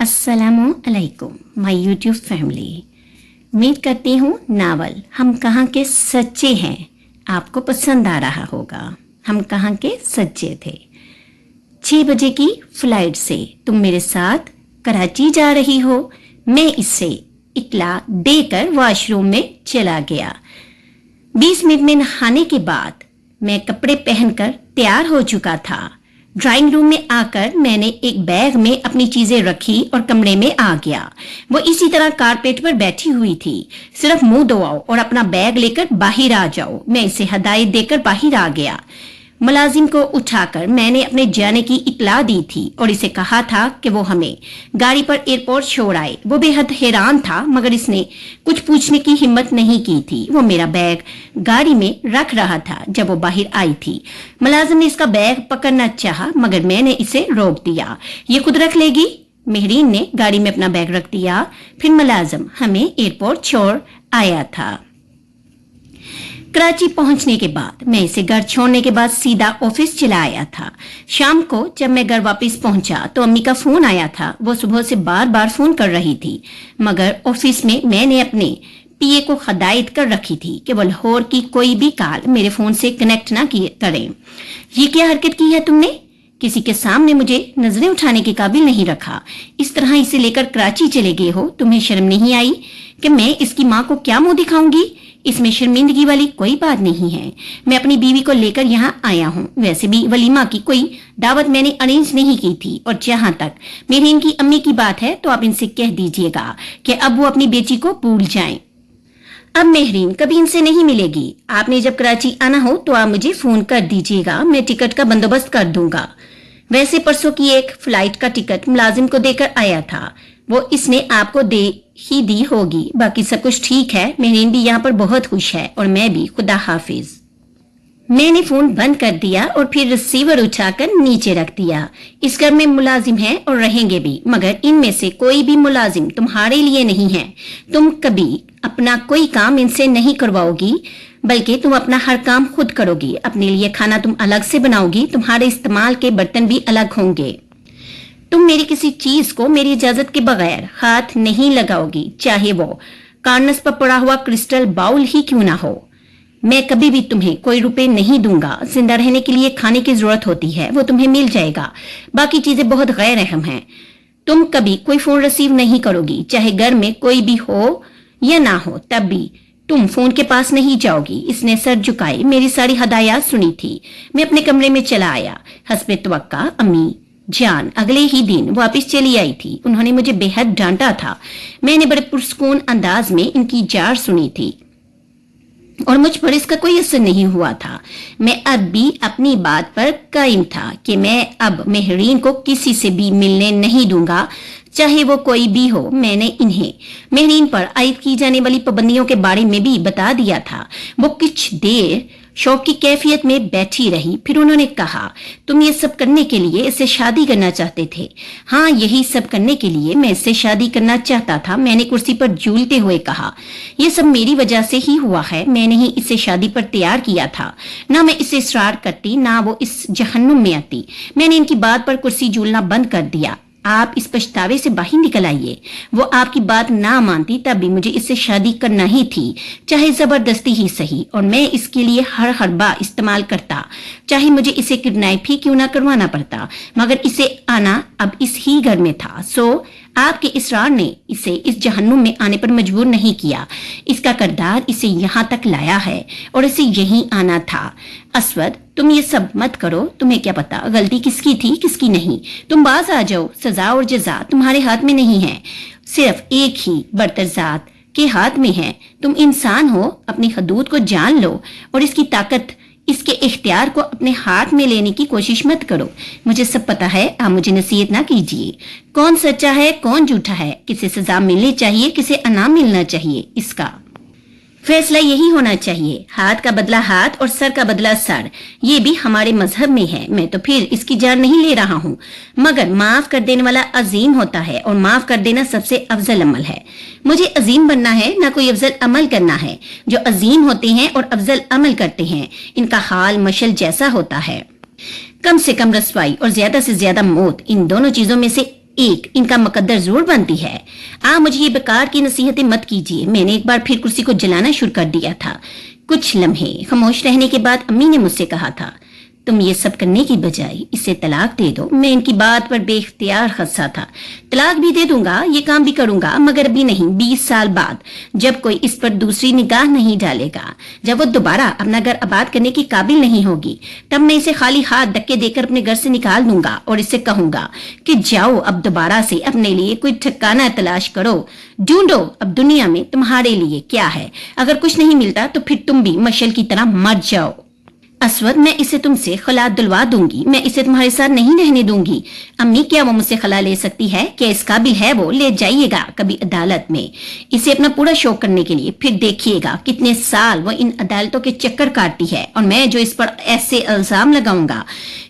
अस्सलामु अलैकुम my YouTube family. उम्मीद करती हूँ नावल हम कहाँ के सच्चे हैं आपको पसंद आ रहा होगा। हम कहाँ के सच्चे थे। 6 बजे की फ्लाइट से तुम मेरे साथ कराची जा रही हो। मैं इससे इत्तला देकर वॉशरूम में चला गया। 20 मिनट में नहाने के बाद मैं कपड़े पहनकर तैयार हो चुका था। ड्राइंग रूम में आकर मैंने एक बैग में अपनी चीजें रखी और कमरे में आ गया। वो इसी तरह कारपेट पर बैठी हुई थी। सिर्फ मुंह धोआओ और अपना बैग लेकर बाहर आ जाओ। मैं इसे हदायत देकर बाहर आ गया। मुलाजिम को उठाकर मैंने अपने जाने की इत्तला दी थी और इसे कहा था कि वो हमें गाड़ी पर एयरपोर्ट छोड़ आए। वो बेहद हैरान था मगर इसने कुछ पूछने की हिम्मत नहीं की थी। वो मेरा बैग गाड़ी में रख रहा था जब वो बाहर आई थी। मुलाजिम ने इसका बैग पकड़ना चाहा मगर मैंने इसे रोक दिया। ये खुद रख लेगी। मेहरीन ने गाड़ी में अपना बैग रख दिया। फिर मुलाजिम हमें एयरपोर्ट छोड़ आया था। कराची पहुंचने के बाद मैं इसे घर छोड़ने के बाद सीधा ऑफिस चला आया था। शाम को जब मैं घर वापस पहुंचा तो अम्मी का फोन आया था। वो सुबह से बार बार फोन कर रही थी मगर ऑफिस में मैंने अपने पीए को हदायत कर रखी थी कि वो लाहौर की कोई भी कॉल मेरे फोन से कनेक्ट ना करें। ये क्या हरकत की है तुमने? किसी के सामने मुझे नजरें उठाने के काबिल नहीं रखा। इस तरह इसे लेकर कराची चले गए हो। तुम्हें शर्म नहीं आई कि मैं इसकी माँ को क्या मुंह दिखाऊंगी? इसमें शर्मिंदगी वाली कोई बात नहीं है। मैं अपनी बीवी को लेकर यहाँ आया हूँ। वैसे भी वलीमा की कोई दावत मैंने अरेंज नहीं की थी और जहाँ तक मेरी इनकी अम्मी की बात है तो आप इनसे कह दीजिएगा कि अब वो अपनी बेटी को भूल जाएं। अब मेहरीन कभी इनसे नहीं मिलेगी। आपने जब कराची आना हो तो आप मुझे फोन कर दीजिएगा। मैं टिकट का बंदोबस्त कर दूंगा। वैसे परसों की एक फ्लाइट का टिकट मुलाजिम को देकर आया था। वो इसने आपको दे ही दी होगी। बाकी सब कुछ ठीक है। मेहरीन भी यहाँ पर बहुत खुश है और मैं भी। खुदा हाफिज। मैंने फोन बंद कर दिया और फिर रिसीवर उठाकर नीचे रख दिया। इस घर में मुलाजिम हैं और रहेंगे भी मगर इनमें से कोई भी मुलाजिम तुम्हारे लिए नहीं है। तुम कभी अपना कोई काम इनसे नहीं करवाओगी बल्कि तुम अपना हर काम खुद करोगी। अपने लिए खाना तुम अलग से बनाओगी। तुम्हारे इस्तेमाल के बर्तन भी अलग होंगे। तुम मेरी किसी चीज को मेरी इजाजत के बगैर हाथ नहीं लगाओगी, चाहे वो कार्नस पर पड़ा हुआ क्रिस्टल बाउल ही क्यों ना हो। मैं कभी भी तुम्हें कोई रुपए नहीं दूंगा। जिंदा रहने के लिए खाने की जरूरत होती है, वो तुम्हें मिल जाएगा। बाकी चीजें बहुत गैर अहम हैं। तुम कभी कोई फोन रिसीव नहीं करोगी, चाहे घर में कोई भी हो या ना हो। तब भी तुम फोन के पास नहीं जाओगी। इसने सर झुकाए मेरी सारी हदायत सुनी थी। मैं अपने कमरे में चला आया। हस्बे तवक्का अम्मी जान अगले ही दिन वापस चली आई थी। उन्होंने मुझे बेहद डांटा था। मैंने बड़े पुरस्कून अंदाज में इनकी जार सुनी थी और मुझ पर इसका कोई असर नहीं हुआ था। मैं अब भी अपनी बात पर कायम था कि मैं अब मेहरीन को किसी से भी मिलने नहीं दूंगा, चाहे वो कोई भी हो। मैंने इन्हें मेहरीन पर आयद की जाने वाली पाबंदियों के बारे में भी बता दिया था। वो कुछ देर शौक की कैफियत में बैठी रही। फिर उन्होंने कहा, तुम ये सब करने के लिए इससे शादी करना चाहते थे? हाँ, यही सब करने के लिए मैं इससे शादी करना चाहता था। मैंने कुर्सी पर झूलते हुए कहा, यह सब मेरी वजह से ही हुआ है। मैंने ही इसे शादी पर तैयार किया था। ना मैं इसे इसरार करती ना वो इस जहन्नुम में आती। मैंने इनकी बात पर कुर्सी झूलना बंद कर दिया। आप इस पछतावे से बाहर निकल आइए। वो आपकी बात ना मानती तब भी मुझे इससे शादी करना ही थी, चाहे जबरदस्ती ही सही। और मैं इसके लिए हर हरबा इस्तेमाल करता, चाहे मुझे इसे किडनैप ही क्यों ना करवाना पड़ता। मगर इसे आना अब इस ही घर में था। सो आपके इसरार ने इसे इस जहन्नुम में आने पर मजबूर नहीं किया। इसका किरदार इसे यहाँ तक लाया है और इसे यहीं आना था। असवद, तुम ये सब मत करो। तुम्हें क्या पता गलती किसकी थी किसकी नहीं। तुम बाज आ जाओ। सजा और जजा तुम्हारे हाथ में नहीं है, सिर्फ एक ही बरतरजात के हाथ में है। तुम इंसान हो, अपनी हदूद को जान लो और इसकी ताकत, इसके इख्तियार को अपने हाथ में लेने की कोशिश मत करो। मुझे सब पता है, आप मुझे नसीहत ना कीजिए। कौन सच्चा है कौन झूठा है, किसे सजा मिलनी चाहिए किसे इनाम मिलना चाहिए, इसका फैसला यही होना चाहिए। हाथ का बदला हाथ और सर का बदला सर, ये भी हमारे मजहब में है। मैं तो फिर इसकी जान नहीं ले रहा हूँ मगर माफ कर देने वाला अजीम होता है और माफ कर देना सबसे अफजल अमल है। मुझे अजीम बनना है, ना कोई अफजल अमल करना है। जो अजीम होते हैं और अफजल अमल करते हैं इनका हाल मशल जैसा होता है। कम से कम रसवाई और ज्यादा से ज्यादा मौत, इन दोनों चीजों में से एक, इनका मुकद्दर जोर बनती है। मुझे ये बेकार की नसीहतें मत कीजिए। मैंने एक बार फिर कुर्सी को जलाना शुरू कर दिया था। कुछ लम्हे खामोश रहने के बाद अम्मी ने मुझसे कहा था, तुम ये सब करने की बजाय इसे तलाक दे दो। मैं इनकी बात पर बेख्तियार हंसा था। तलाक भी दे दूंगा, ये काम भी करूंगा, मगर अभी नहीं, 20 साल बाद, जब कोई इस पर दूसरी निगाह नहीं डालेगा, जब वो दोबारा अपना घर आबाद करने की काबिल नहीं होगी, तब मैं इसे खाली हाथ धक्के देकर अपने घर से निकाल दूंगा और इसे कहूंगा कि जाओ अब दोबारा से अपने लिए कोई ठिकाना तलाश करो, ढूंढो अब दुनिया में तुम्हारे लिए क्या है। अगर कुछ नहीं मिलता तो फिर तुम भी मशल की तरह मर जाओ। असवद, मैं इसे तुमसे खला दिलवा दूंगी, मैं इसे तुम्हारे साथ नहीं रहने दूंगी। अम्मी, क्या वो मुझसे खला ले सकती है? क्या इस काबिल है वो? ले जाइएगा कभी अदालत में इसे अपना पूरा शौक करने के लिए, फिर देखिएगा कितने साल वो इन अदालतों के चक्कर काटती है। और मैं जो इस पर ऐसे इल्जाम लगाऊंगा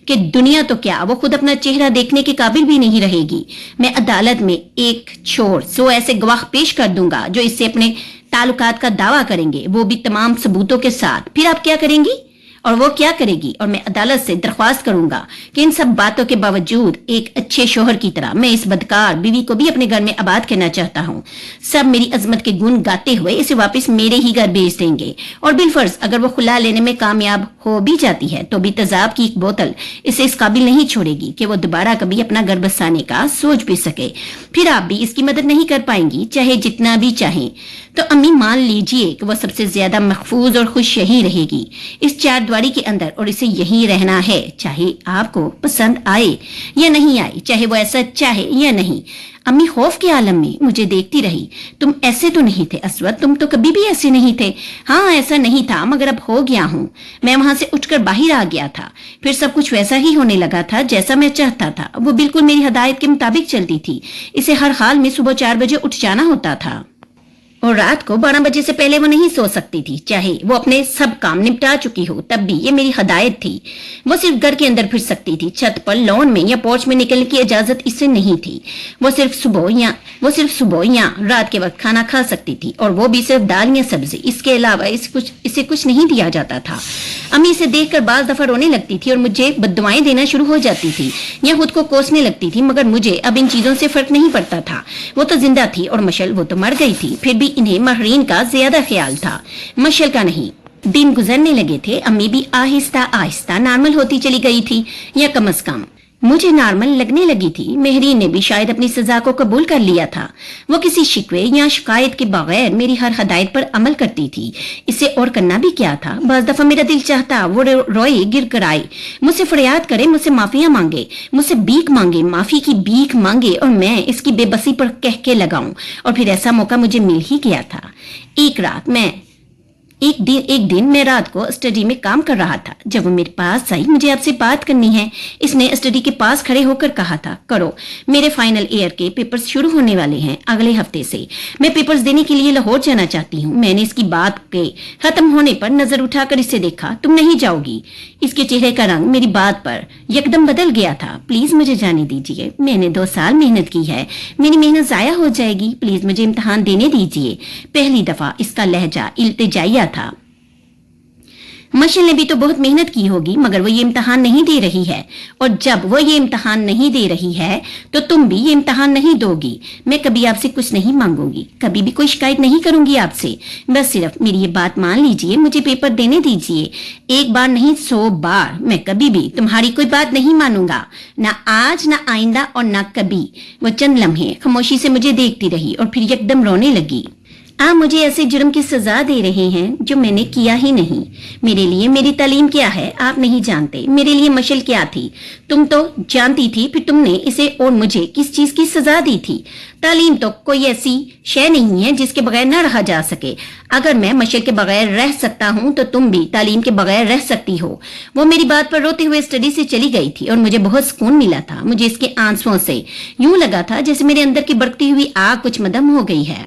कि दुनिया तो क्या, वो खुद अपना चेहरा देखने के काबिल भी नहीं रहेगी। मैं अदालत में एक छोड़ 100 ऐसे गवाह पेश कर दूंगा जो इससे अपने ताल्लुकात का दावा करेंगे, वो भी तमाम सबूतों के साथ। फिर आप क्या करेंगी? और वो क्या करेगी? और मैं अदालत से दरख्वास्त करूंगा कि इन सब बातों के बावजूद एक अच्छे शोहर की तरह मैं इस बदकार बीवी को भी अपने घर में आबाद करना चाहता हूँ। सब मेरी अजमत के गुण गाते हुए इसे वापस मेरे ही घर भेज देंगे। और बिलफर्ज अगर वो खुला लेने में कामयाब हो भी जाती है तो भी तेजाब की एक बोतल इसे इस काबिल नहीं छोड़ेगी कि वो दोबारा कभी अपना घर बसाने का सोच भी सके। फिर आप भी इसकी मदद नहीं कर पाएंगी, चाहे जितना भी चाहें। तो अम्मी, मान लीजिए कि वो सबसे ज्यादा महफूज और खुश यही रहेगी इस चार दीवारी के अंदर, और इसे यही रहना है, चाहे आपको पसंद आए या नहीं आए, चाहे वो ऐसा चाहे या नहीं। अम्मी खौफ के आलम में मुझे देखती रही। तुम ऐसे तो नहीं थे असवद, तुम तो कभी भी ऐसे नहीं थे। हाँ, ऐसा नहीं था, मगर अब हो गया हूँ। मैं वहां से उठकर बाहर आ गया था। फिर सब कुछ वैसा ही होने लगा था जैसा मैं चाहता था। वो बिल्कुल मेरी हदायत के मुताबिक चलती थी। इसे हर हाल में सुबह 4 बजे उठ जाना होता था और रात को 12 बजे से पहले वो नहीं सो सकती थी, चाहे वो अपने सब काम निपटा चुकी हो। तब भी ये मेरी हदायत थी। वो सिर्फ घर के अंदर फिर सकती थी, छत पर, लॉन में या पोर्च में निकलने की इजाजत इससे नहीं थी। वो सिर्फ सुबह या रात के वक्त खाना खा सकती थी, और वो भी सिर्फ दाल या सब्जी। इसके अलावा इसे कुछ नहीं दिया जाता था। अम्मी इसे देखकर बाज दफा रोने लगती थी और मुझे बद्दुआएं देना शुरू हो जाती थी या खुद को कोसने लगती थी, मगर मुझे अब इन चीजों से फर्क नहीं पड़ता था। वो तो जिंदा थी और मशल, वो तो मर गई थी। फिर भी इन्हें महरीन का ज्यादा ख्याल था, मशल का नहीं। दिन गुजरने लगे थे। अम्मी भी आहिस्ता आहिस्ता नॉर्मल होती चली गई थी, या कम से कम मुझे नॉर्मल लगने लगी थी। महरीन ने भी शायद अपनी सजा को कबूल कर लिया था। वो किसी शिकवे या शिकायत के बगैर मेरी हर हदायत पर अमल करती थी। इसे और करना भी क्या था। बस दफा मेरा दिल चाहता वो रोए, गिर कर आए, मुझसे फरियाद करे, मुझसे माफिया मांगे, मुझसे भीख मांगे, माफी की भीख मांगे, और मैं इसकी बेबसी पर कह के लगाऊं। और फिर ऐसा मौका मुझे मिल ही गया था। एक दिन मैं रात को स्टडी में काम कर रहा था जब वो मेरे पास आई। मुझे आपसे बात करनी है, इसने स्टडी के पास खड़े होकर कहा था। करो, मेरे फाइनल ईयर के पेपर्स शुरू होने वाले हैं अगले हफ्ते से। मैं पेपर्स देने के लिए लाहौर जाना चाहती हूँ। मैंने इसकी बात के खत्म होने पर नजर उठाकर इसे देखा। तुम नहीं जाओगी? इसके चेहरे का रंग मेरी बात पर यकदम बदल गया था। प्लीज मुझे जाने दीजिए, मैंने 2 साल मेहनत की है, मेरी मेहनत जाया हो जाएगी। प्लीज मुझे इम्तिहान देने दीजिए। पहली दफा इसका लहजा इल्तिजाइया था। मशल ने भी तो बहुत मेहनत की होगी, मगर वो ये इम्तिहान नहीं दे रही है, और जब वो ये इम्तिहान नहीं दे रही है तो तुम भी ये इम्तिहान नहीं दोगी। मैं कभी आपसे कुछ नहीं मांगूंगी, कभी भी कोई शिकायत नहीं करूंगी आपसे। बस सिर्फ मेरी ये बात मान लीजिए, मुझे पेपर देने दीजिए। 1 बार नहीं 100 बार। मैं कभी भी तुम्हारी कोई बात नहीं मानूंगा, ना आज, ना आइंदा, और ना कभी। वो चंद लम्हे खामोशी से मुझे देखती रही और फिर यकदम रोने लगी। आप मुझे ऐसे जुर्म की सजा दे रहे हैं जो मैंने किया ही नहीं। मेरे लिए मेरी तालीम क्या है आप नहीं जानते। मेरे लिए मशल क्या थी तुम तो जानती थी। फिर तुमने इसे और मुझे किस चीज की सजा दी थी? तालीम तो कोई ऐसी शय नहीं है जिसके बगैर न रहा जा सके। अगर मैं मशल के बगैर रह सकता हूँ तो तुम भी तालीम के बगैर रह सकती हो। वो मेरी बात पर रोते हुए स्टडी से चली गई थी और मुझे बहुत सुकून मिला था। मुझे इसके आंसुओं से यूं लगा था जैसे मेरे अंदर की बढ़ती हुई आग कुछ मदम हो गई है।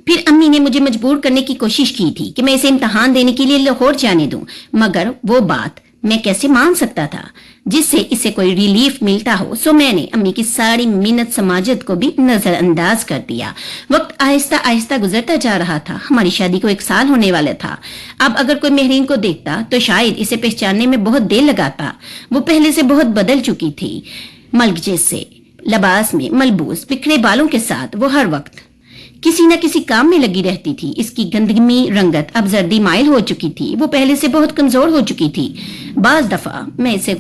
फिर अम्मी ने मुझे मजबूर करने की कोशिश की थी कि मैं इसे इम्तिहान देने के लिए लाहौर जाने दूं, मगर वो बात मैं कैसे मान सकता था जिससे इसे कोई रिलीफ मिलता हो। सो मैंने अम्मी की सारी मिन्नत समाजत को भी नजरअंदाज कर दिया। वक्त आहिस्ता आहिस्ता गुजरता जा रहा था। हमारी शादी को 1 साल होने वाला था। अब अगर कोई महरीन को देखता तो शायद इसे पहचानने में बहुत देर लगाता। वो पहले से बहुत बदल चुकी थी, मलक जैसे, लबास में मलबूस बिखरे बालों के साथ वो हर वक्त किसी न किसी काम में लगी रहती थी। इसकी गंदगी रंगत अब जर्दी माइल हो चुकी थी। वो पहले से बहुत कमजोर हो चुकी थी। बाज दफा मैं इसे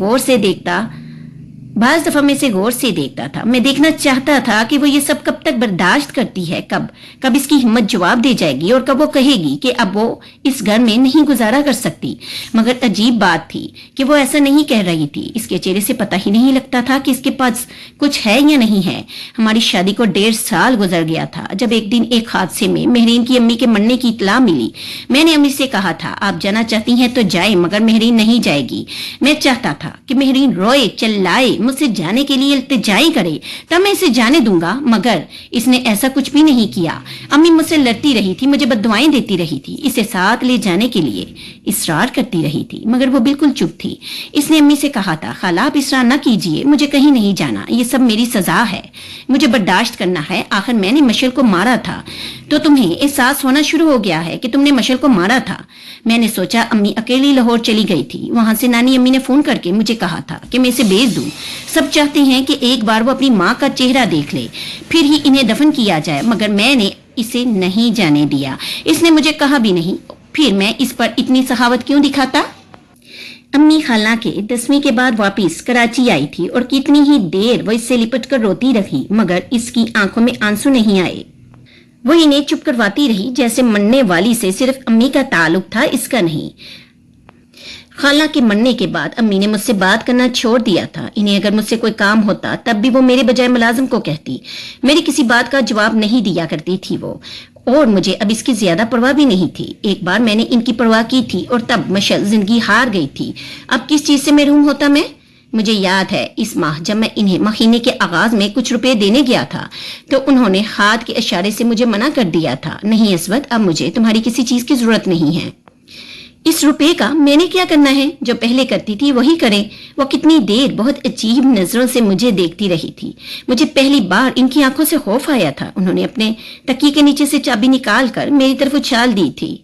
गौर से देखता था। मैं देखना चाहता था कि वो ये सब कब तक बर्दाश्त करती है, कब इसकी हिम्मत जवाब दे जाएगी और कब वो कहेगी कि अब वो इस घर में नहीं गुजारा कर सकती। मगर अजीब बात थी कि वो ऐसा नहीं कह रही थी। इसके चेहरे से पता ही नहीं लगता था कि इसके पास कुछ है या नहीं है। हमारी शादी को 1.5 साल गुजर गया था जब एक दिन एक हादसे में मेहरीन की अम्मी के मरने की इत्तला मिली। मैंने अम्मी से कहा था, आप जाना चाहती हैं तो जाए, मगर मेहरीन नहीं जाएगी। मैं चाहता था कि मेहरीन रोए, चिल्लाए, मुझसे जाने के लिए इल्तिजाई करे, तब मैं इसे जाने दूंगा, मगर इसने ऐसा कुछ भी नहीं किया। अम्मी मुझसे लड़ती रही थी, मुझे बद्दुआएं देती रही थी, इसे साथ ले जाने के लिए इसरार करती रही थी, मगर वो बिल्कुल चुप थी। इसने अम्मी से कहा था, खाला आप इसरार न कीजिए, मुझे कहीं नहीं जाना, ये सब मेरी सजा है, मुझे बर्दाश्त करना है। आखिर मैंने मशल को मारा था तो तुम्हें एहसास होना शुरू हो गया है कि तुमने मशल को मारा था। मैंने सोचा अम्मी अकेली लाहौर चली गई थी। वहां से नानी अम्मी ने फोन करके मुझे कहा था कि मैं इसे भेज दूं। सब चाहते हैं कि एक बार वो अपनी माँ का चेहरा देख ले, फिर ही इन्हें दफन किया जाए, मगर मैंने इसे नहीं जाने दिया। इसने मुझे कहा भी नहीं, फिर मैं इस पर इतनी सखावत क्यों दिखाता। अम्मी खाला के 10वीं के बाद वापस कराची आई थी और कितनी ही देर वो इससे लिपट कर रोती रही, मगर इसकी आंखों में आंसू नहीं आए। वो इन्हें चुप करवाती रही, जैसे मरने वाली से सिर्फ अम्मी का ताल्लुक था, इसका नहीं। खाला के मरने के बाद अम्मी ने मुझसे बात करना छोड़ दिया था। इन्हें अगर मुझसे कोई काम होता तब भी वो मेरे बजाय मुलाजिम को कहती। मेरी किसी बात का जवाब नहीं दिया करती थी वो, और मुझे अब इसकी ज्यादा परवाह भी नहीं थी। एक बार मैंने इनकी परवाह की थी और तब मशल जिंदगी हार गई थी। अब किस चीज से महरूम होता मैं। मुझे याद है इस माह जब मैं इन्हें महीने के आगाज में कुछ रुपए देने गया था तो उन्होंने हाथ के इशारे से मुझे मना कर दिया था, नहीं अस्वद, अब मुझे तुम्हारी किसी चीज की जरूरत नहीं है। इस रुपए का मैंने क्या करना है, जो पहले करती थी वही करें। वो कितनी देर बहुत अजीब नजरों से मुझे देखती रही थी। मुझे पहली बार इनकी आंखों से खौफ आया था। उन्होंने अपने तकिए के नीचे से चाबी निकाल कर मेरी तरफ उछाल दी थी।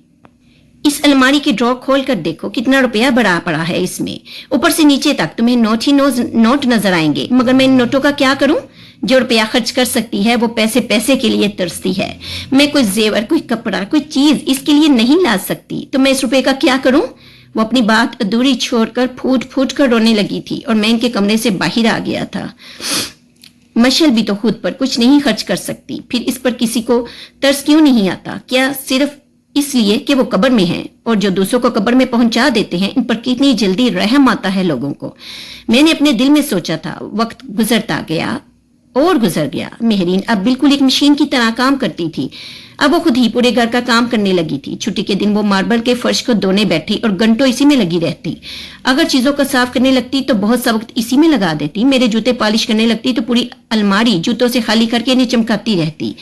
इस अलमारी की ड्रॉ खोल कर देखो, कितना रुपया बड़ा पड़ा है इसमें, ऊपर से नीचे तक तुम्हें नोट नजर आएंगे, मगर मैं इन नोटों का क्या करूं। जो रुपया खर्च कर सकती है वो पैसे पैसे के लिए तरसती है। मैं कोई जेवर, कोई कपड़ा, कोई चीज इसके लिए नहीं ला सकती, तो मैं इस रुपये का क्या करूं। वो अपनी बात अधूरी छोड़कर फूट फूट कर रोने लगी थी और मैं इनके कमरे से बाहर आ गया था। मशल भी तो खुद पर कुछ नहीं खर्च कर सकती, फिर इस पर किसी को तरस क्यों नहीं आता। क्या सिर्फ इसलिए कि वो कब्र में हैं, और जो दूसरों को कब्र में पहुंचा देते हैं इन पर कितनी जल्दी रहम आता है लोगों को। मैंने अपने दिल में सोचा था। वक्त गुजरता गया और गुजर गया। मेहरीन अब बिल्कुल एक मशीन की तरह काम करती थी। अब वो खुद ही पूरे घर का काम करने लगी थी। छुट्टी के दिन वो मार्बल के फर्श को धोने बैठी और घंटों इसी में लगी रहती। अगर चीजों को साफ करने लगती तो बहुत सा वक्त इसी में लगा देती। मेरे जूते पॉलिश करने लगती तो पूरी अलमारी जूतों से खाली करके इन्हें चमकाती रहती।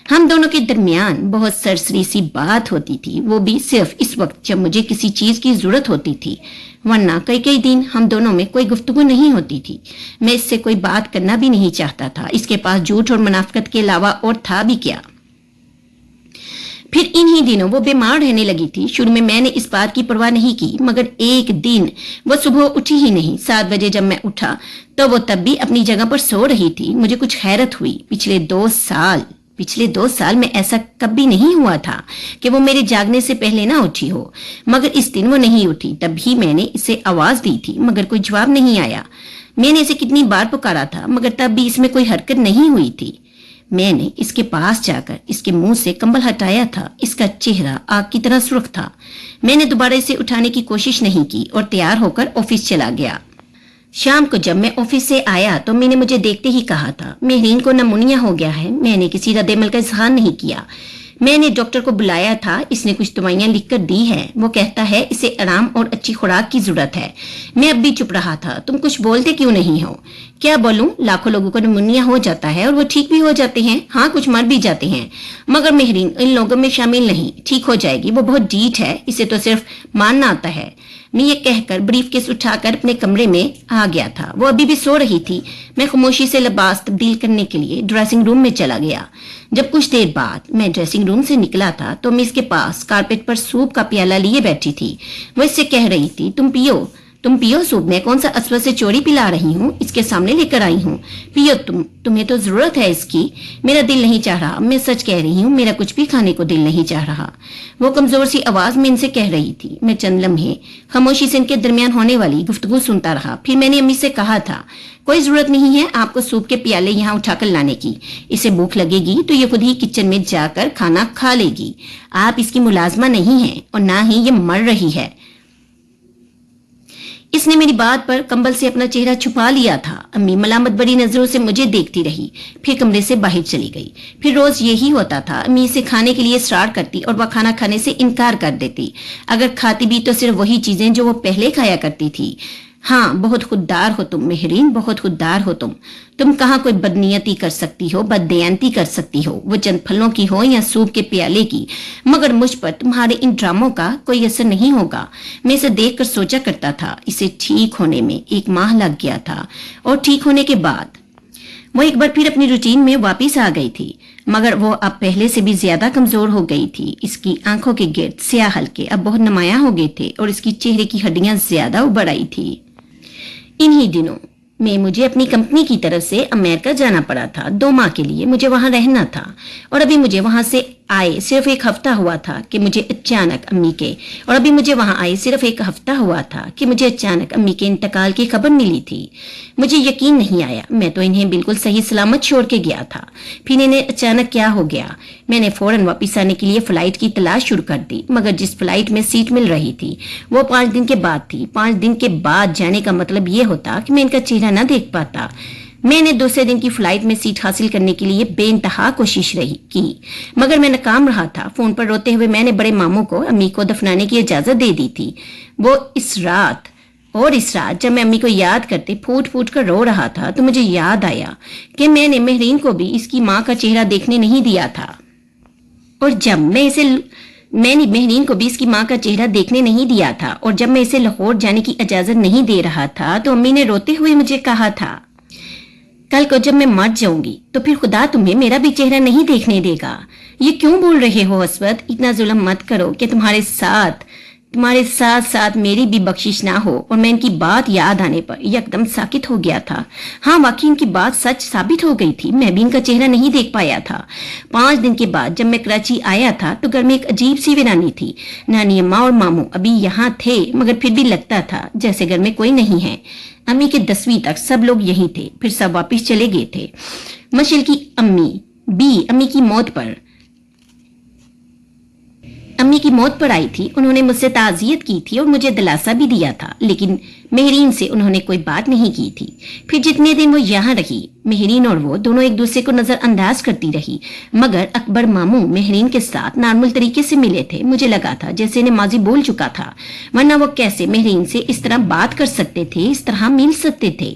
हम दोनों के दरमियान बहुत सरसरी सी बात होती थी, वो भी सिर्फ इस वक्त जब मुझे किसी चीज की जरूरत होती थी, वरना कई कई दिन हम दोनों में कोई गुफ्तगू नहीं होती थी। मैं इससे कोई बात करना भी नहीं चाहता था। इसके पास झूठ और मुनाफिकत के अलावा और था भी क्या। फिर इन्हीं दिनों वो बीमार रहने लगी थी। शुरू में मैंने इस बात की परवाह नहीं की, मगर एक दिन वो सुबह उठी ही नहीं। 7 बजे जब मैं उठा तो वो तब भी अपनी जगह पर सो रही थी। मुझे कुछ हैरत हुई। पिछले 2 साल में ऐसा कभी नहीं हुआ था कि वो मेरे जागने से पहले ना उठी हो, मगर इस दिन वो नहीं उठी। तब भी मैंने इसे आवाज दी थी, मगर कोई जवाब नहीं आया। मैंने इसे कितनी बार पुकारा था, मगर तब भी इसमें कोई हरकत नहीं हुई थी। मैंने इसके पास जाकर इसके मुंह से कंबल हटाया था। इसका चेहरा आग की तरह सुर्ख था। मैंने दोबारा इसे उठाने की कोशिश नहीं की और तैयार होकर ऑफिस चला गया। शाम को जब मैं ऑफिस से आया तो मैंने मुझे देखते ही कहा था, मेहरीन को नमूनिया हो गया है। मैंने किसी रद्द-ए-अमल का इजहार नहीं किया। मैंने डॉक्टर को बुलाया था, इसने कुछ दवाइयां लिखकर दी है। वो कहता है इसे आराम और अच्छी खुराक की जरूरत है। मैं अब भी चुप रहा था। तुम कुछ बोलते क्यों नहीं हो? क्या बोलूं? लाखों लोगों को निमोनिया हो जाता है और वो ठीक भी हो जाते हैं। हाँ, कुछ मर भी जाते हैं, मगर मेहरीन इन लोगों में शामिल नहीं। ठीक हो जाएगी, वो बहुत ढीठ है, इसे तो सिर्फ मानना आता है। मैं ये कहकर ब्रीफकेस उठाकर अपने कमरे में आ गया था। वो अभी भी सो रही थी। मैं खामोशी से लिबास तब्दील करने के लिए ड्रेसिंग रूम में चला गया। जब कुछ देर बाद मैं ड्रेसिंग रूम से निकला था तो मैं इसके पास कारपेट पर सूप का प्याला लिए बैठी थी। वो इससे कह रही थी, तुम पियो, तुम पियो सूप, मैं कौन सा अस्वद से चोरी पिला रही हूँ, इसके सामने लेकर आई हूँ, पियो तुम्हें तो जरूरत है इसकी। मेरा दिल नहीं चाह रहा, मैं सच कह रही हूँ, मेरा कुछ भी खाने को दिल नहीं चाह रहा। वो कमजोर सी आवाज में इनसे कह रही थी। मैं चंद लम्हे खामोशी से इनके दरमियान होने वाली गुफ्तगू सुनता रहा। फिर मैंने अम्मी से कहा था, कोई जरूरत नहीं है आपको सूप के प्याले यहाँ उठाकर लाने की, इसे भूख लगेगी तो ये खुद ही किचन में जाकर खाना खा लेगी। आप इसकी मुलाजमा नहीं है और ना ही ये मर रही है। इसने मेरी बात पर कंबल से अपना चेहरा छुपा लिया था। अम्मी मलामत भरी नजरों से मुझे देखती रही, फिर कमरे से बाहर चली गई। फिर रोज यही होता था, अम्मी इसे खाने के लिए इसरार करती और वह खाना खाने से इनकार कर देती। अगर खाती भी तो सिर्फ वही चीजें जो वो पहले खाया करती थी। हाँ, बहुत खुददार हो तुम मेहरीन, बहुत खुददार हो तुम कहाँ कोई बदनीयती कर सकती हो, बददयांती कर सकती हो, वो चंद फलों की हो या सूप के प्याले की। मगर मुझ पर तुम्हारे इन ड्रामों का कोई असर नहीं होगा। मैं इसे देखकर सोचा करता था, इसे ठीक होने में 1 माह लग गया था और ठीक होने के बाद वो एक बार फिर अपनी रूटीन में वापस आ गई थी। मगर वो अब पहले से भी ज्यादा कमजोर हो गई थी। इसकी आंखों के गिर्द स्याह हल्के अब बहुत नुमाया हो गए थे और इसकी चेहरे की हड्डियां ज्यादा उभर आई थी। इन्हीं दिनों में मुझे अपनी कंपनी की तरफ से अमेरिका जाना पड़ा था। 2 माह के लिए मुझे वहां रहना था और अभी मुझे वहां से आए सिर्फ 1 हफ्ता हुआ था कि मुझे अचानक अम्मी के इंतकाल की खबर मिली थी। मुझे यकीन नहीं आया, मैं तो इन्हें बिल्कुल सही सलामत छोड़ के गया था। फिर इन्हें अचानक क्या हो गया। मैंने फौरन वापस आने के लिए फ्लाइट की तलाश शुरू कर दी, मगर जिस फ्लाइट में सीट मिल रही थी वो 5 दिन के बाद थी। 5 दिन के बाद जाने का मतलब ये होता कि मैं इनका चेहरा न देख पाता। मैंने दूसरे दिन की फ्लाइट में सीट हासिल करने के लिए बेइंतहा कोशिश की, मगर मैं नाकाम रहा था। फोन पर रोते हुए मैंने बड़े मामू को अम्मी को दफनाने की इजाजत दे दी थी। वो इस रात जब मैं अम्मी को याद करते फूट फूट कर रो रहा था तो मुझे याद आया कि मैंने मेहरीन को भी इसकी माँ का चेहरा देखने नहीं दिया था। और जब मैंने मेहरीन को भी इसकी माँ का चेहरा देखने नहीं दिया था और जब मैं इसे लाहौर जाने की इजाजत नहीं दे रहा था तो अम्मी ने रोते हुए मुझे कहा था, कल को जब मैं मर जाऊंगी तो फिर खुदा तुम्हें मेरा भी चेहरा नहीं देखने देगा। ये क्यों बोल रहे हो अस्वद, इतना जुल्म मत करो कि तुम्हारे साथ साथ मेरी भी बख्शिश ना हो। और मैं इनकी बात याद आने पर एकदम साकित हो गया था। हाँ, वाकई इनकी बात सच साबित हो गई थी। मैं भी इनका चेहरा नहीं देख पाया था। 5 दिन के बाद जब मैं कराची आया था तो घर में एक अजीब सी वीरानी थी। नानी अम्मा और मामू अभी यहाँ थे, मगर फिर भी लगता था जैसे घर में कोई नहीं है। अम्मी के 10वीं तक सब लोग यहीं थे, फिर सब वापस चले गए थे। मशल की अम्मी की मौत पर आई थी। उन्होंने मुझसे ताज़ियत की थी और मुझे दिलासा भी दिया था, लेकिन मेहरीन से उन्होंने कोई बात नहीं की थी। फिर जितने दिन वो यहाँ रही, मेहरीन और वो दोनों एक दूसरे को नजरअंदाज करती रही, मगर अकबर मामू मेहरीन के साथ नॉर्मल तरीके से मिले थे। मुझे लगा था जैसे इन्हें माजी बोल चुका था, वरना वो कैसे मेहरीन से इस तरह बात कर सकते थे, इस तरह मिल सकते थे।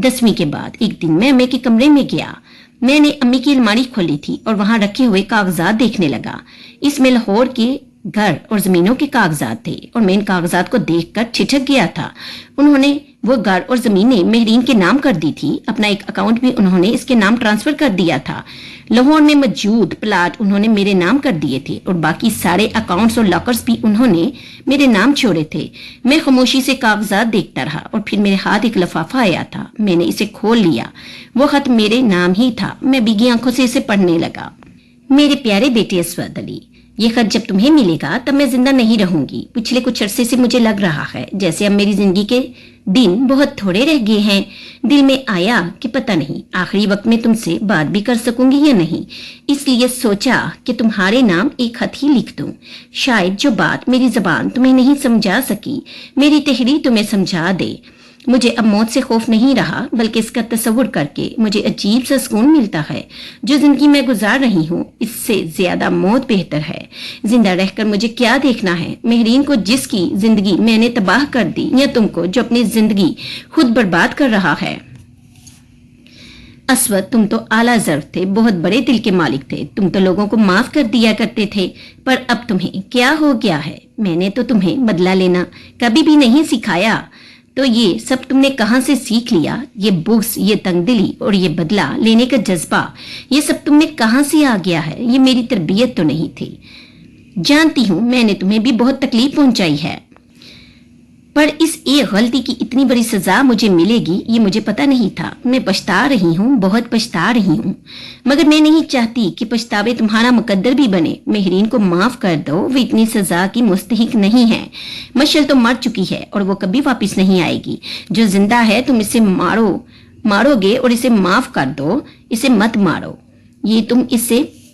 10वीं के बाद एक दिन मैं अम्मी के कमरे में गया। मैंने अम्मी की अलमारी खोली थी और वहां रखे हुए कागजात देखने लगा। इसमें लाहौर के घर और जमीनों के कागजात थे और मैं इन कागजात को देखकर ठिठक गया था। उन्होंने वो घर और जमीनें मेहरीन के नाम कर दी थी। अपना एक अकाउंट भी उन्होंने इसके नाम ट्रांसफर कर दिया था। लाहौर में मौजूद प्लाट उन्होंने मेरे नाम कर दिए थे और बाकी सारे अकाउंट्स और लॉकर्स भी उन्होंने मेरे नाम छोड़े थे। मैं खामोशी से कागजात देखता रहा और फिर मेरे हाथ एक लिफाफा आया था। मैंने इसे खोल लिया। वो खत मेरे नाम ही था। मैं भीगी आंखों से इसे पढ़ने लगा। मेरे प्यारे बेटे अस्वद अली, ये खत जब तुम्हें मिलेगा तब मैं जिंदा नहीं रहूंगी। पिछले कुछ अरसे से मुझे लग रहा है जैसे अब मेरी जिंदगी के दिन बहुत थोड़े रह गए हैं। दिल में आया कि पता नहीं आखिरी वक्त में तुमसे बात भी कर सकूंगी या नहीं, इसलिए सोचा कि तुम्हारे नाम एक खत ही लिख दूं। शायद जो बात मेरी जबान तुम्हें नहीं समझा सकी, मेरी तहरीर तुम्हें समझा दे। मुझे अब मौत से खौफ नहीं रहा, बल्कि इसका तस्वुर करके मुझे अजीब सा सुकून मिलता है। जो जिंदगी मैं गुजार रही हूँ, इससे ज्यादा मौत बेहतर है। जिंदा रहकर मुझे क्या देखना है? मेहरीन को जिसकी जिंदगी मैंने तबाह कर दी, या तुमको जो अपनी जिंदगी खुद बर्बाद कर रहा है? अस्वद, तुम तो आला ज़र्फ थे, बहुत बड़े दिल के मालिक थे। तुम तो लोगों को माफ कर दिया करते थे, पर अब तुम्हें क्या हो गया है? मैंने तो तुम्हें बदला लेना कभी भी नहीं सिखाया, तो ये सब तुमने कहां से सीख लिया? ये बुग्स, ये तंगदिली और ये बदला लेने का जज्बा, ये सब तुमने कहां से आ गया है? ये मेरी तरबियत तो नहीं थी। जानती हूं मैंने तुम्हें भी बहुत तकलीफ पहुंचाई है, पर इस एक गलती की इतनी बड़ी सजा मुझे मिलेगी ये मुझे पता नहीं था। मैं पछता रही हूँ, बहुत पछता रही हूँ, मगर मैं नहीं चाहती कि पछतावे तुम्हारा मुकद्दर भी बने। मेहरीन को माफ कर दो, वो इतनी सजा की मुस्तहिक नहीं है। मशल तो मर चुकी है और वो कभी वापस नहीं आएगी। जो जिंदा है तुम इसे मारोगे और इसे माफ कर दो, इसे मत मारो।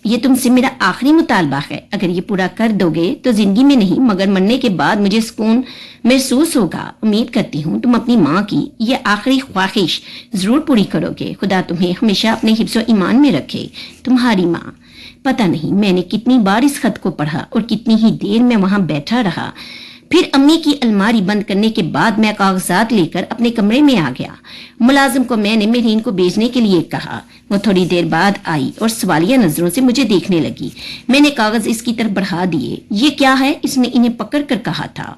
ये तुमसे मेरा आखिरी मुतालबा है। अगर ये पूरा कर दोगे तो जिंदगी में नहीं मगर मरने के बाद मुझे सुकून महसूस होगा। उम्मीद करती हूँ तुम अपनी माँ की ये आखिरी ख्वाहिश जरूर पूरी करोगे। खुदा तुम्हें हमेशा अपने हिफ्ज़ व ईमान में रखे। तुम्हारी माँ। पता नहीं मैंने कितनी बार इस खत को पढ़ा और कितनी ही देर में वहां बैठा रहा। फिर अम्मी की अलमारी बंद करने के बाद मैं कागजात लेकर अपने कमरे में आ गया। मुलाजिम को मैंने मेहरीन को भेजने के लिए कहा। वो थोड़ी देर बाद आई और सवालिया नजरों से मुझे देखने लगी। मैंने कागज इसकी तरफ बढ़ा दिए। ये क्या है? इसने इन्हें पकड़ कर कहा था।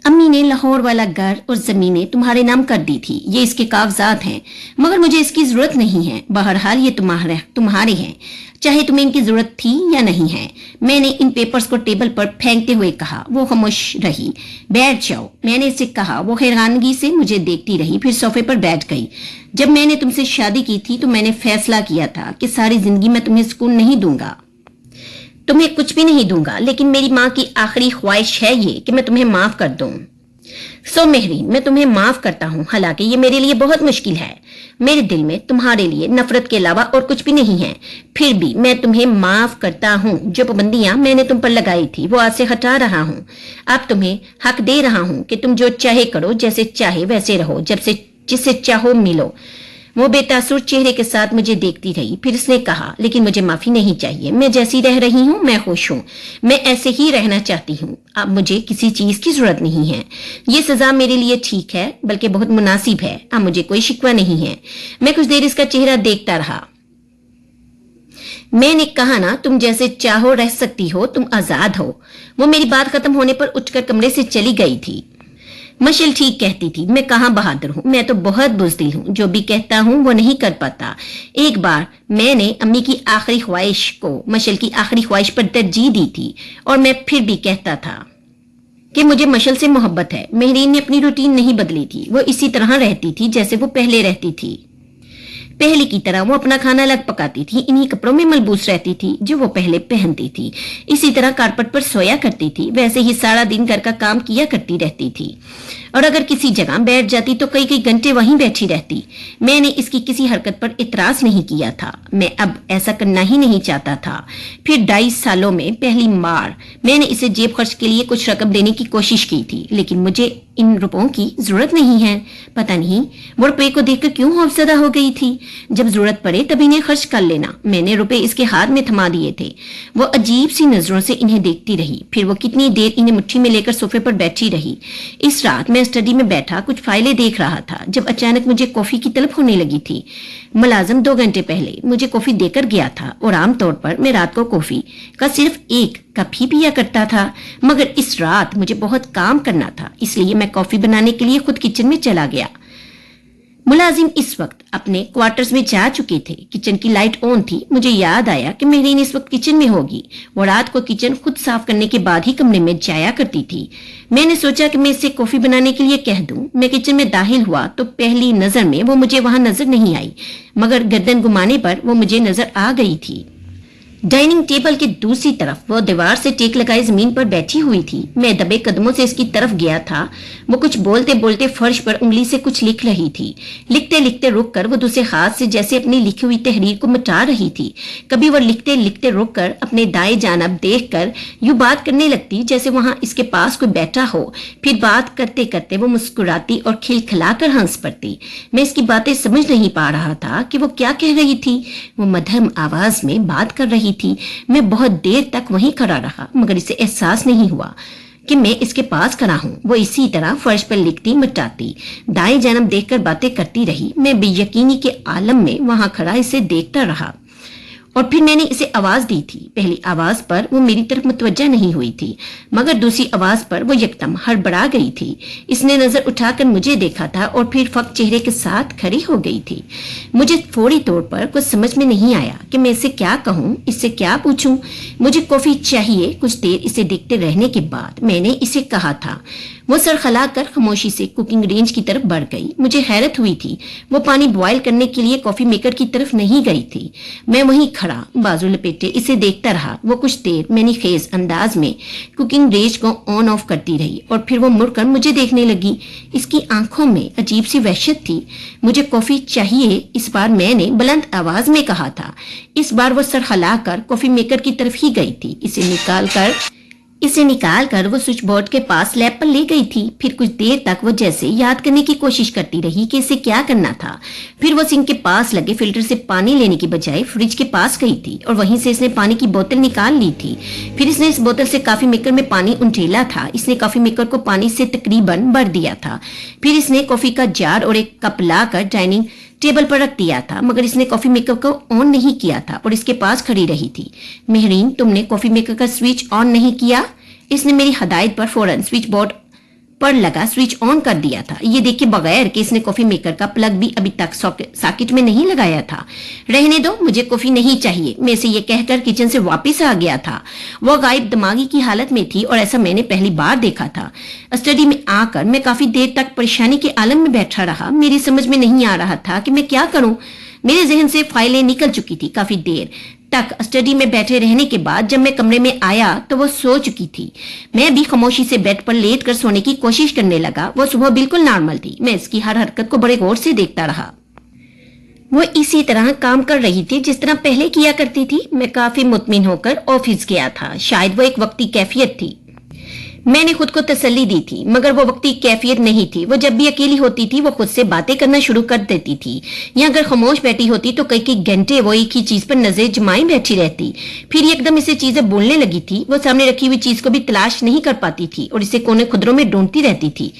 अम्मी ने लाहौर वाला घर और जमीनें तुम्हारे नाम कर दी थी। ये इसके कागजात हैं, मगर मुझे इसकी जरूरत नहीं है। बहरहाल ये तुम्हारे हैं, चाहे तुम्हें इनकी जरूरत थी या नहीं है। मैंने इन पेपर्स को टेबल पर फेंकते हुए कहा। वो खामोश रही। बैठ जाओ, मैंने इसे कहा। वो हैरानगी से मुझे देखती रही, फिर सोफे पर बैठ गई। जब मैंने तुमसे शादी की थी तो मैंने फैसला किया था कि सारी जिंदगी मैं तुम्हें सुकून नहीं दूंगा, तुम्हें कुछ भी नहीं दूंगा, लेकिन मेरी माँ की आखिरी ख्वाहिश है ये कि मैं तुम्हें माफ कर दूं। सो मेहरीन, मैं तुम्हें माफ करता हूँ, हालांकि ये मेरे लिए बहुत मुश्किल है। मेरे दिल में तुम्हारे लिए नफरत के अलावा और कुछ भी नहीं है। फिर भी मैं तुम्हें माफ करता हूँ। जो पाबंदियां मैंने तुम पर लगाई थी वो आज से हटा रहा हूँ। अब तुम्हें हक दे रहा हूँ कि तुम जो चाहे करो, जैसे चाहे वैसे रहो, जब से जिससे चाहो मिलो। वो बेतासुर चेहरे के साथ मुझे देखती रही। फिर उसने कहा, लेकिन मुझे माफी नहीं चाहिए। मैं जैसी रह रही हूँ मैं खुश हूँ। मैं ऐसे ही रहना चाहती हूँ। अब मुझे किसी चीज की जरूरत नहीं है। ये सजा मेरे लिए ठीक है, बल्कि बहुत मुनासिब है। अब मुझे कोई शिकवा नहीं है। मैं कुछ देर इसका चेहरा देखता रहा। मैंने कहा ना, तुम जैसे चाहो रह सकती हो, तुम आजाद हो। वो मेरी बात खत्म होने पर उठकर कमरे से चली गई थी। मशल ठीक कहती थी। मैं कहाँ बहादुर हूँ, मैं तो बहुत बुज़दिल हूँ। जो भी कहता हूँ वो नहीं कर पाता। एक बार मैंने अम्मी की आखिरी ख्वाहिश को मशल की आखिरी ख्वाहिश पर तरजीह दी थी और मैं फिर भी कहता था कि मुझे मशल से मोहब्बत है। मेहरीन ने अपनी रूटीन नहीं बदली थी। वो इसी तरह रहती थी जैसे वो पहले रहती थी। पहले की तरह वो अपना खाना अलग पकाती थी, इन्हीं कपड़ों में मलबूस रहती थी जो वो पहले पहनती थी। इसी तरह कारपेट पर सोया करती थी। वैसे ही सारा दिन घर का काम किया करती रहती थी और अगर किसी जगह बैठ जाती तो कई कई घंटे वहीं बैठी रहती। मैंने इसकी किसी हरकत पर इतराज नहीं किया था। मैं अब ऐसा करना ही नहीं चाहता था। फिर 2.5 सालों में पहली बार मैंने इसे जेब खर्च के लिए कुछ रकम देने की कोशिश की थी, लेकिन मुझे इन रुपयों की जरूरत नहीं है। पता नहीं वो रुपये को देखकर क्यों खौफजदा हो गई थी। जब जरूरत पड़े तब इन्हें खर्च कर लेना। मैंने रुपए इसके हाथ में थमा दिए थे। वो अजीब सी नजरों से इन्हें देखती रही। फिर वो कितनी देर इन्हें मुट्ठी में लेकर सोफे पर बैठी रही। इस रात मैं स्टडी में बैठा कुछ फाइलें देख रहा था जब अचानक मुझे कॉफी की तलब होने लगी थी। मुलाजिम 2 घंटे पहले मुझे कॉफी देकर गया था और आमतौर पर मैं रात को कॉफी का सिर्फ 1 कप ही पिया करता था, मगर इस रात मुझे बहुत काम करना था, इसलिए मैं कॉफी बनाने के लिए खुद किचन में चला गया। मुलाजिम इस वक्त अपने क्वार्टर्स में जा चुके थे। किचन की लाइट ऑन थी। मुझे याद आया कि मेहरीन इस वक्त किचन में होगी। वो रात को किचन खुद साफ करने के बाद ही कमरे में जाया करती थी। मैंने सोचा कि मैं इसे कॉफी बनाने के लिए कह दूं। मैं किचन में दाखिल हुआ तो पहली नजर में वो मुझे वहां नजर नहीं आई, मगर गर्दन घुमाने पर वो मुझे नजर आ गई थी। डाइनिंग टेबल के दूसरी तरफ वो दीवार से टेक लगाई जमीन पर बैठी हुई थी। मैं दबे कदमों से इसकी तरफ गया था। वो कुछ बोलते बोलते फर्श पर उंगली से कुछ लिख रही थी। लिखते लिखते रुक कर वो दूसरे हाथ से जैसे अपनी लिखी हुई तहरीर को मिटा रही थी। कभी वो लिखते लिखते रुक कर अपने दाएं जानब देख कर यूं बात करने लगती जैसे वहां इसके पास कोई बैठा हो। फिर बात करते करते वो मुस्कुराती और खिलखिलाकर हंस पड़ती। मैं इसकी बातें समझ नहीं पा रहा था कि वो क्या कह रही थी। वो मध्यम आवाज में बात कर रही थी। मैं बहुत देर तक वहीं खड़ा रहा, मगर इसे एहसास नहीं हुआ कि मैं इसके पास खड़ा हूं। वो इसी तरह फर्श पर लिखती मिटाती दाएं जानब देखकर बातें करती रही। मैं बेयकीनी के आलम में वहां खड़ा इसे देखता रहा। और फिर मैंने इसे आवाज दी थी। पहली आवाज पर वो मेरी तरफ मुतवज्जा नहीं हुई थी, मगर दूसरी आवाज पर वो यकदम हड़बड़ा गई थी। इसने नजर उठाकर मुझे देखा था और फिर फक चेहरे के साथ खड़ी हो गई थी। मुझे फौरी तौर पर कुछ समझ में नहीं आया कि मैं इसे क्या कहूं, इससे क्या पूछूं। मुझे कॉफी चाहिए। कुछ देर इसे देखते रहने के बाद मैंने इसे कहा था। वो सर खलाकर खामोशी से कुकिंग रेंज की तरफ बढ़ गई। मुझे हैरत हुई थी, वो पानी बॉयल करने के लिए कॉफी मेकर की तरफ नहीं गई थी। मैं वहीं खड़ा बाजू लपेटे इसे देखता रहा। वो कुछ देर मैंने खेज अंदाज में कुकिंग रेंज को ऑन ऑफ करती रही और फिर वो मुड़कर मुझे देखने लगी। इसकी आंखों में अजीब सी वहशत थी। मुझे कॉफी चाहिए, इस बार मैंने बुलंद आवाज में कहा था। इस बार वो सर हिलाकर कॉफी मेकर की तरफ ही गई थी। इसे निकाल कर वो स्विच बोर्ड के पास लैब पर ले गई थी। फिर कुछ देर तक वो जैसे याद करने की कोशिश करती रही कि इसे क्या करना था। फिर वो सिंक के पास लगे फिल्टर से पानी लेने की बजाय फ्रिज के पास गई थी और वहीं से इसने पानी की बोतल निकाल ली थी। फिर इसने इस बोतल से कॉफी मेकर में पानी उंडेला था। इसने कॉफी मेकर को पानी से तकरीबन भर दिया था। फिर इसने कॉफी का जार और एक कप लाकर डाइनिंग टेबल पर रख दिया था, मगर इसने कॉफी मेकर को ऑन नहीं किया था और इसके पास खड़ी रही थी। मेहरीन, तुमने कॉफी मेकर का स्विच ऑन नहीं किया? इसने मेरी हदायत पर फौरन स्विच बोर्ड पर लगा स्विच ऑन कर दिया था। ये देखे बगैर कि इसने कॉफी मेकर का प्लग भी अभी तक सॉकेट में नहीं लगाया था। रहने दो, मुझे कॉफी नहीं चाहिए, मैं इसे ये कहकर किचन से वापस आ गया था। वो गायब दिमागी की हालत में थी और ऐसा मैंने पहली बार देखा था। स्टडी में आकर मैं काफी देर तक परेशानी के आलम में बैठा रहा। मेरी समझ में नहीं आ रहा था कि मैं क्या करूं। मेरे जहन से फाइलें निकल चुकी थी। काफी देर तक स्टडी में बैठे रहने के बाद जब मैं कमरे में आया तो वो सो चुकी थी। मैं भी खामोशी से बेड पर लेट कर सोने की कोशिश करने लगा। वो सुबह बिल्कुल नॉर्मल थी। मैं इसकी हर हरकत को बड़े गौर से देखता रहा। वो इसी तरह काम कर रही थी जिस तरह पहले किया करती थी। मैं काफी मुतमिन होकर ऑफिस गया था। शायद वो एक वक्ती कैफियत थी। मैंने खुद को तसल्ली दी थी, मगर वो वक्ती कैफियत नहीं थी। वो जब भी अकेली होती थी वो खुद से बातें करना शुरू कर देती थी, या अगर खामोश बैठी होती तो कई कई घंटे वो एक ही चीज पर नजर जमाई बैठी रहती। फिर एकदम इसे चीजें बोलने लगी थी। वो सामने रखी हुई चीज को भी तलाश नहीं कर पाती थी और इसे कोने खुदरों में ढूंढती रहती थी।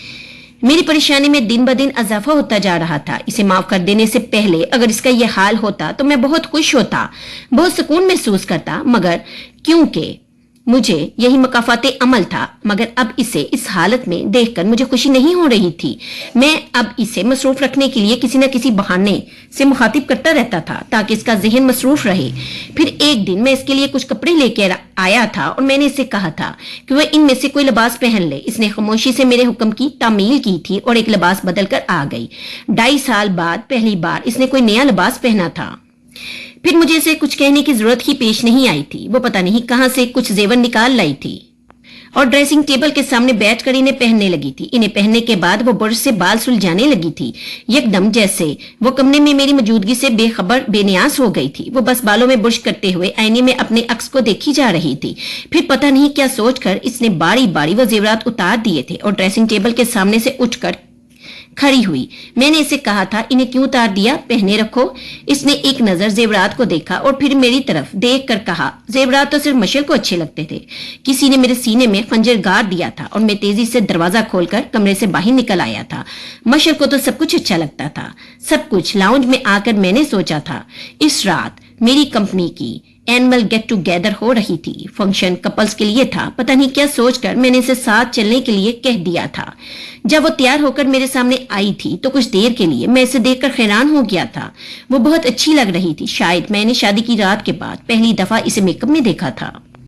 मेरी परेशानी में दिन ब दिन इजाफा होता जा रहा था। इसे माफ कर देने से पहले अगर इसका यह हाल होता तो मैं बहुत खुश होता, बहुत सुकून महसूस करता, मगर क्योंकि मुझे यही मकाफाते अमल था। मगर अब इसे इस हालत में देखकर मुझे खुशी नहीं हो रही थी। मैं अब इसे मसरूफ रखने के लिए किसी न किसी बहाने से मुखातिब करता रहता था ताकि इसका जहन मसरूफ रहे। फिर एक दिन मैं इसके लिए कुछ कपड़े लेकर आया था और मैंने इसे कहा था कि वह इनमें से कोई लिबास पहन ले। इसने खामोशी से मेरे हुक्म की तामील की थी और एक लिबास बदल कर आ गई। 2.5 साल बाद पहली बार इसने कोई नया लिबास पहना था। फिर मुझे इसे कुछ कहने की जरूरत ही पेश नहीं आई थी। वो पता नहीं कहां से कुछ जेवर निकाल लाई थी और ड्रेसिंग टेबल के सामने बैठकर इन्हें पहनने लगी थी। इन्हें पहनने के बाद वो ब्रश से बाल सुलझाने लगी थी, एकदम जैसे वो कमरे में मेरी मौजूदगी से बेखबर बेनियास हो गई थी। वो बस बालों में ब्रश करते हुए आईने में अपने अक्स को देखी जा रही थी। फिर पता नहीं क्या सोचकर इसने बारी बारी वो जेवरात उतार दिए थे और ड्रेसिंग टेबल के सामने से उठकर खड़ी हुई। मैंने इसे कहा था, इन्हें क्यों उतार दिया, पहने रखो। इसने एक नजर जेवरात को देखा और फिर मेरी तरफ देख कर कहा, जेवरात तो सिर्फ मशल को अच्छे लगते थे। किसी ने मेरे सीने में खंजर गाड़ दिया था और मैं तेजी से दरवाजा खोलकर कमरे से बाहर निकल आया था। मशल को तो सब कुछ अच्छा लगता था, सब कुछ। लाउंज में आकर मैंने सोचा था इस रात मेरी कंपनी की एनुअल गेट टुगेदर हो रही थी। फंक्शन कपल्स के लिए था। पता नहीं क्या सोचकर मैंने इसे साथ चलने के लिए कह दिया था। जब वो तैयार होकर मेरे सामने आई थी तो कुछ देर के लिए मैं इसे देखकर हैरान हो गया था। वो बहुत अच्छी लग रही थी। शायद मैंने शादी की रात के बाद पहली दफा इसे मेकअप में देखा था।